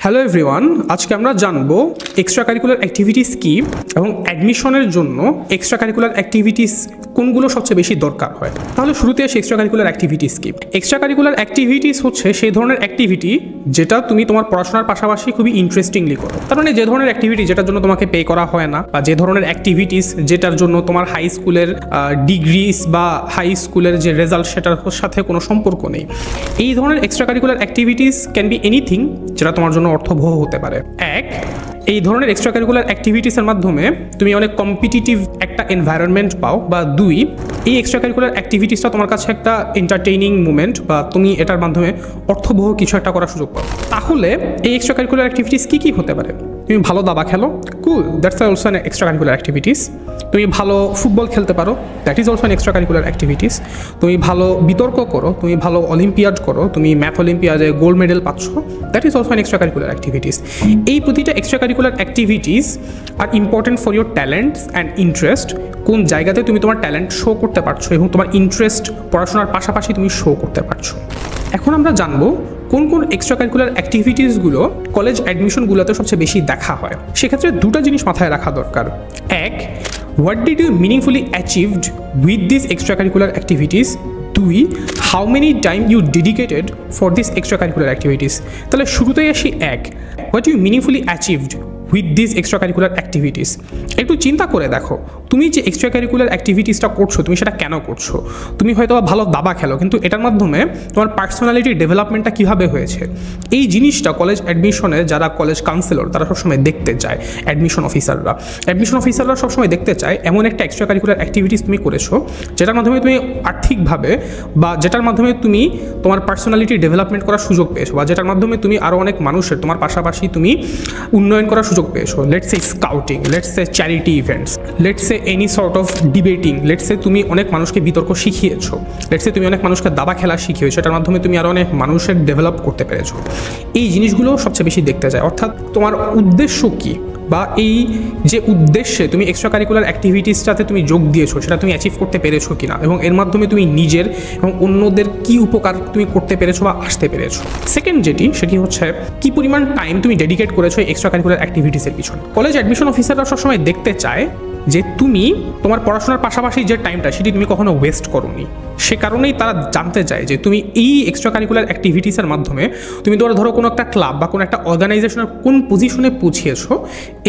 Hello everyone, আজকে আমরা জানবো এক্সট্রা কারিকুলার অ্যাক্টিভিটিস কি এবং অ্যাডমিশনের জন্য এক্সট্রা কারিকুলার অ্যাক্টিভিটিস কোনগুলো সবচেয়ে বেশি দরকার হয়। তাহলে শুরুতে আসি এক্সট্রা কারিকুলার অ্যাক্টিভিটিস কি। এক্সট্রা কারিকুলার অ্যাক্টিভিটিস হচ্ছে সেই ধরনের অ্যাক্টিভিটি যেটা তুমি তোমার পড়াশোনার পাশাপাশি খুবই ইন্টারেস্টিংলি করো। তার মানে যে ধরনের অ্যাক্টিভিটি যেটার জন্য তোমাকে পে করা হয় না, বা যে ধরনের অ্যাক্টিভিটিস যেটার জন্য তোমার হাই স্কুলের ডিগ্রিস বা হাই স্কুলের যে রেজাল্ট সেটার সাথে কোনো সম্পর্ক নেই। এই ধরনের extra curricular activities can be anything যেটা তোমার জন্য অর্থবহ হতে পারে। এক, এই ধরনের এক্সট্রা কারিকুলার অ্যাক্টিভিটিসের মাধ্যমে তুমি অনেক কম্পিটিটিভ একটা এনভায়রনমেন্ট পাও, বা দুই, এই এক্সট্রা কারিকুলার অ্যাক্টিভিটিসটা তোমার কাছে একটা এন্টারটেইনিং মুমেন্ট, বা তুমি এটার মাধ্যমে অর্থবহ কিছু একটা করার সুযোগ পাও। তাহলে এই এক্সট্রা কারিকুলার অ্যাক্টিভিটিস কী কী হতে পারে? তুমি ভালো দাবা খেলো, cool, that's also an extra curricular activities. তুমি ভালো ফুটবল খেলতে পারো, that is also an extra curricular activities. তুমি ভালো বিতর্ক করো, তুমি ভালো অলিম্পিয়াড করো, তুমি ম্যাথ অলিম্পিয়াডে গোল্ড মেডেল পাচ্ছ, that is also an extra curricular activities. এই প্রতিটা এক্সট্রা কারিকুলার অ্যাক্টিভিটিস আর important for your talents and interest. কোন জায়গাতে তুমি তোমার ট্যালেন্ট শো করতে পারছো এবং তোমার ইন্টারেস্ট পড়াশোনার পাশাপাশি তুমি শো করতে পারছো। এখন আমরা জানবো কোন কোন এক্সট্রা কারিকুলার অ্যাক্টিভিটিসগুলো কলেজ অ্যাডমিশনগুলোতে সবচেয়ে বেশি দেখা হয়। সেক্ষেত্রে দুটো জিনিস মাথায় রাখা দরকার। এক, what did you meaningfully achieved with this extra curricular activities. দুই, how many time you dedicated for this extra curricular activities. তাহলে শুরুতেই আসি এক, what you meaningfully achieved with this extra curricular activities. একটু চিন্তা করে দেখো, তুমি যে এক্সট্রা কারিকুলার অ্যাক্টিভিটিসটা করছো তুমি সেটা কেন করছো? তুমি হয়তো ভালো দাবা খেলো, কিন্তু এটার মাধ্যমে তোমার পার্সোনালিটি ডেভেলপমেন্টটা কীভাবে হয়েছে এই জিনিসটা কলেজ অ্যাডমিশনে যারা কলেজ কাউন্সিলর তারা সবসময় দেখতে চায়। অ্যাডমিশন অফিসাররা সবসময় দেখতে চায় এমন একটা এক্সট্রা কারিকুলার অ্যাক্টিভিটিস তুমি করেছো যেটার মাধ্যমে তুমি আর্থিকভাবে, বা যেটার মাধ্যমে তুমি তোমার পার্সোনালিটি ডেভেলপমেন্ট করার সুযোগ পেয়েছো, বা যেটার মাধ্যমে তুমি আরও অনেক মানুষের তোমার পাশাপাশি তুমি উন্নয়ন করার সুযোগ পেয়েছো। Let's say scouting, let's say charity events, let's say any sort of debating, let's say তুমি অনেক মানুষকে বিতর্ক শিখিয়েছো, লেটস সে তুমি অনেক মানুষকে দাবা খেলা শিখিয়েছো, এটার মাধ্যমে তুমি আরও অনেক মানুষের ডেভেলপ করতে পেরেছো। এই জিনিসগুলো সবচেয়ে বেশি দেখতে যায়। অর্থাৎ তোমার উদ্দেশ্য কী, বা এই যে উদ্দেশ্যে তুমি এক্সট্রা কারিকুলার অ্যাক্টিভিটিসটাতে তুমি যোগ দিয়েছো সেটা তুমি অ্যাচিভ করতে পেরেছো কিনা, এবং এর মাধ্যমে তুমি নিজের এবং অন্যদের কী উপকার তুমি করতে পেরেছো বা আসতে পেরেছো। সেকেন্ড সেটি হচ্ছে কী পরিমাণ টাইম তুমি ডেডিকেট করেছো এক্সট্রা কারিকুলার অ্যাক্টিভিটিসের পিছনে। কলেজ অ্যাডমিশন অফিসাররা সবসময় দেখতে চায় যে তুমি তোমার পড়াশোনার পাশাপাশি যে টাইমটা সেটি তুমি কখনো ওয়েস্ট করোনি। সে কারণেই তারা জানতে চায় যে তুমি এই এক্সট্রা কারিকুলার অ্যাক্টিভিটিসের মাধ্যমে তুমি তোমার ধরো কোনো একটা ক্লাব বা কোনো একটা অর্গানাইজেশনের কোন পজিশনে পৌঁছিয়েছো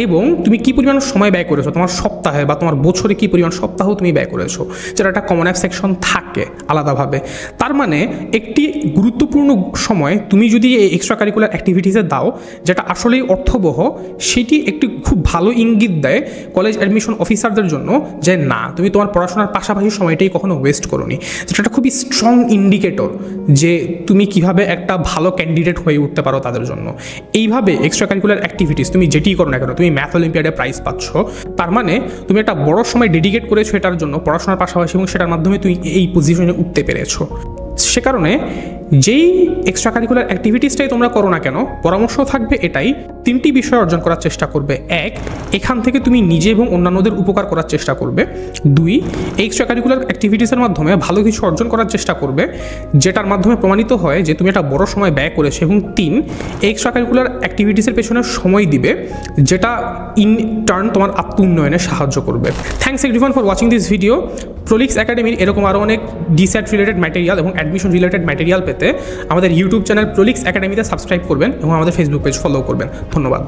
এবং তুমি কী পরিমাণ সময় ব্যয় করেছো, তোমার সপ্তাহে বা তোমার বছরে কী পরিমাণ সপ্তাহ তুমি ব্যয় করেছো, যেটা একটা কমন অ্যাপ সেকশন থাকে আলাদাভাবে। তার মানে একটি গুরুত্বপূর্ণ সময় তুমি যদি এই এক্সট্রা কারিকুলার অ্যাক্টিভিটিসে দাও যেটা আসলেই অর্থবহ, সেটি একটি খুব ভালো ইঙ্গিত দেয় কলেজ অ্যাডমিশন অফিসারদের জন্য যে না, তুমি তোমার পড়াশোনার পাশাপাশি সময়টাই কখনো ওয়েস্ট করোনি। যেটা একটা খুবই স্ট্রং ইন্ডিকেটর যে তুমি কিভাবে একটা ভালো ক্যান্ডিডেট হয়ে উঠতে পারো তাদের জন্য। এইভাবে এক্সট্রা কারিকুলার অ্যাক্টিভিটিস তুমি যেটিই করো না কেন, তুমি ম্যাথ অলিম্পিয়াডে প্রাইজ পাচ্ছ, তার মানে তুমি একটা বড় সময় ডেডিকেট করেছো এটার জন্য পড়াশোনার পাশাপাশি, এবং সেটার মাধ্যমে তুমি এই পজিশনে উঠতে পেরেছো। সে কারণে যেই এক্সট্রা কারিকুলার অ্যাক্টিভিটিসটাই তোমরা করো না কেন, পরামর্শ থাকবে এটাই, তিনটি বিষয় অর্জন করার চেষ্টা করবে। এক, এখান থেকে তুমি নিজে এবং অন্যান্যদের উপকার করার চেষ্টা করবে। দুই, এই এক্সট্রা কারিকুলার অ্যাক্টিভিটিসের মাধ্যমে ভালো কিছু অর্জন করার চেষ্টা করবে যেটার মাধ্যমে প্রমাণিত হয় যে তুমি একটা বড় সময় ব্যয় করেছো। এবং তিন, এই এক্সট্রা কারিকুলার অ্যাক্টিভিটিসের পেছনে সময় দিবে যেটা ইন টার্ন তোমার আত্ম উন্নয়নে সাহায্য করবে। Thanks everyone for watching this video. Prolix একাডেমির এরকম আরও অনেক ডিস্যাট রিলেটেড ম্যাটেরিয়াল এবং অ্যাডমিশন রিলেটেড ম্যাটেরিয়াল পেতে আমাদের ইউটিউব চ্যানেল প্রলিক্স একাডেমিতে সাবস্ক্রাইব করবেন এবং আমাদের ফেসবুক পেজ ফলো করবেন। ধন্যবাদ।